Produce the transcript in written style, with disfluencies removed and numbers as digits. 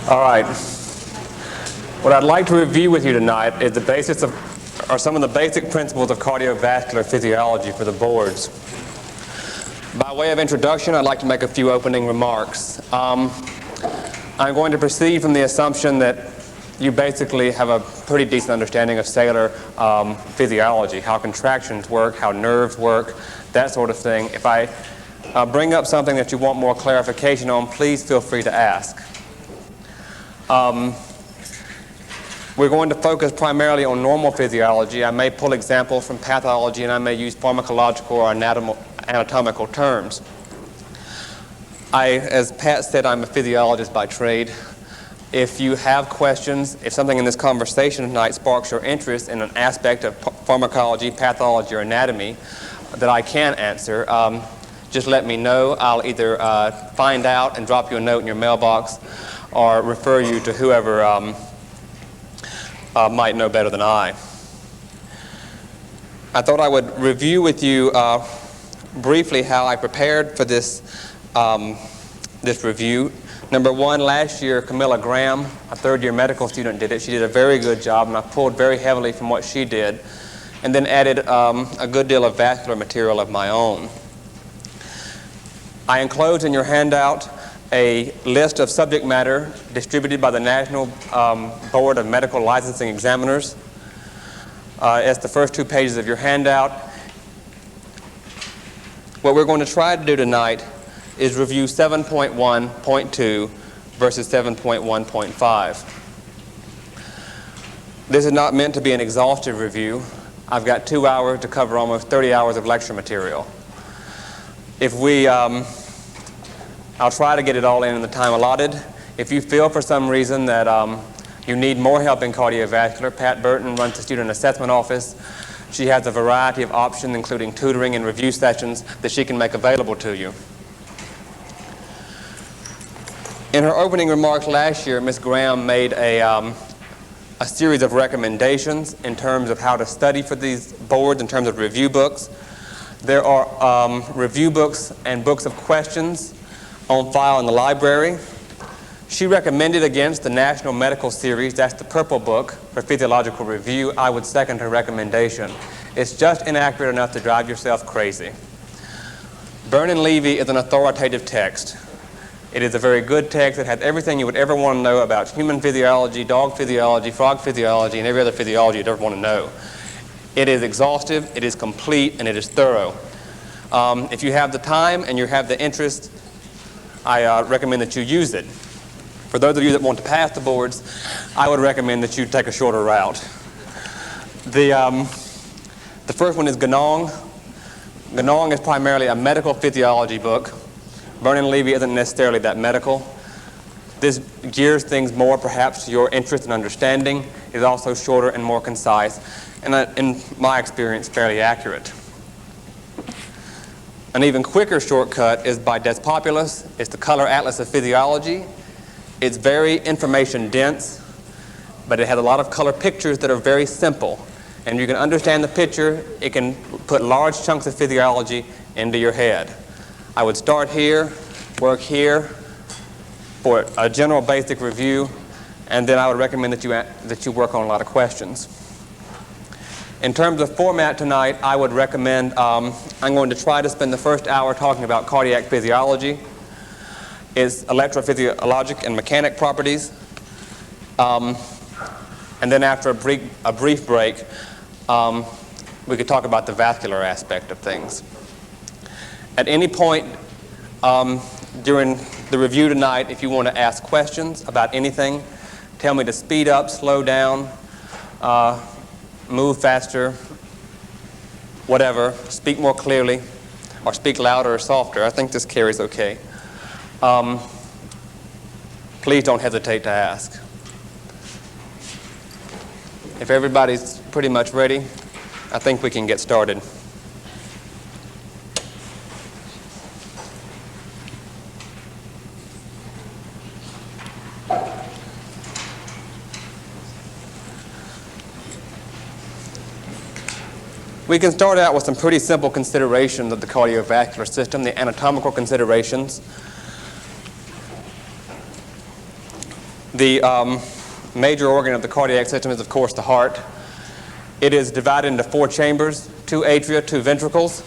All right. What I'd like to review with you tonight is some of the basic principles of cardiovascular physiology for the boards. By way of introduction, I'd like to make a few opening remarks. I'm going to proceed from the assumption that you basically have a pretty decent understanding of cellular physiology, how contractions work, how nerves work, that sort of thing. If I bring up something that you want more clarification on, please feel free to ask. We're going to focus primarily on normal physiology. I may pull examples from pathology, and I may use pharmacological or anatomical terms. As Pat said, I'm a physiologist by trade. If you have questions, if something in this conversation tonight sparks your interest in an aspect of pharmacology, pathology, or anatomy that I can answer, just let me know. I'll either find out and drop you a note in your mailbox or refer you to whoever might know better than I. I thought I would review with you briefly how I prepared for this review. Number one, last year, Camilla Graham, a third-year medical student, did it. She did a very good job, and I pulled very heavily from what she did, and then added a good deal of vascular material of my own. I enclosed in your handout a list of subject matter distributed by the National Board of Medical Licensing Examiners. It's the first 2 pages of your handout. What we're going to try to do tonight is review 7.1.2 versus 7.1.5. This is not meant to be an exhaustive review. I've got 2 hours to cover almost 30 hours of lecture material. I'll try to get it all in the time allotted. If you feel for some reason that you need more help in cardiovascular, Pat Burton runs the student assessment office. She has a variety of options, including tutoring and review sessions, that she can make available to you. In her opening remarks last year, Ms. Graham made a series of recommendations in terms of how to study for these boards, in terms of review books. There are review books and books of questions on file in the library. She recommended against the National Medical Series. That's the purple book for physiological review. I would second her recommendation. It's just inaccurate enough to drive yourself crazy. Byrne and Levy is an authoritative text. It is a very good text. It has everything you would ever want to know about human physiology, dog physiology, frog physiology, and every other physiology you'd ever want to know. It is exhaustive, it is complete, and it is thorough. If you have the time and you have the interest, I recommend that you use it. For those of you that want to pass the boards, I would recommend that you take a shorter route. The first one is Ganong. Ganong is primarily a medical physiology book. Byrne and Levy isn't necessarily that medical. This gears things more perhaps to your interest and understanding. It is also shorter and more concise, and in my experience, fairly accurate. An even quicker shortcut is by Des Populus. It's the Color Atlas of Physiology. It's very information dense, but it has a lot of color pictures that are very simple. And you can understand the picture, it can put large chunks of physiology into your head. I would start here, work here for a general basic review, and then I would recommend that you work on a lot of questions. In terms of format tonight, I would recommend, I'm going to try to spend the first hour talking about cardiac physiology, its electrophysiologic and mechanic properties, and then after a brief break, we could talk about the vascular aspect of things. At any point during the review tonight, if you want to ask questions about anything, tell me to speed up, slow down, move faster, whatever, speak more clearly, or speak louder or softer. I think this carries okay. Please don't hesitate to ask. If everybody's pretty much ready, I think we can get started. We can start out with some pretty simple considerations of the cardiovascular system, the anatomical considerations. The major organ of the cardiac system is, of course, the heart. It is divided into 4 chambers, 2 atria, 2 ventricles.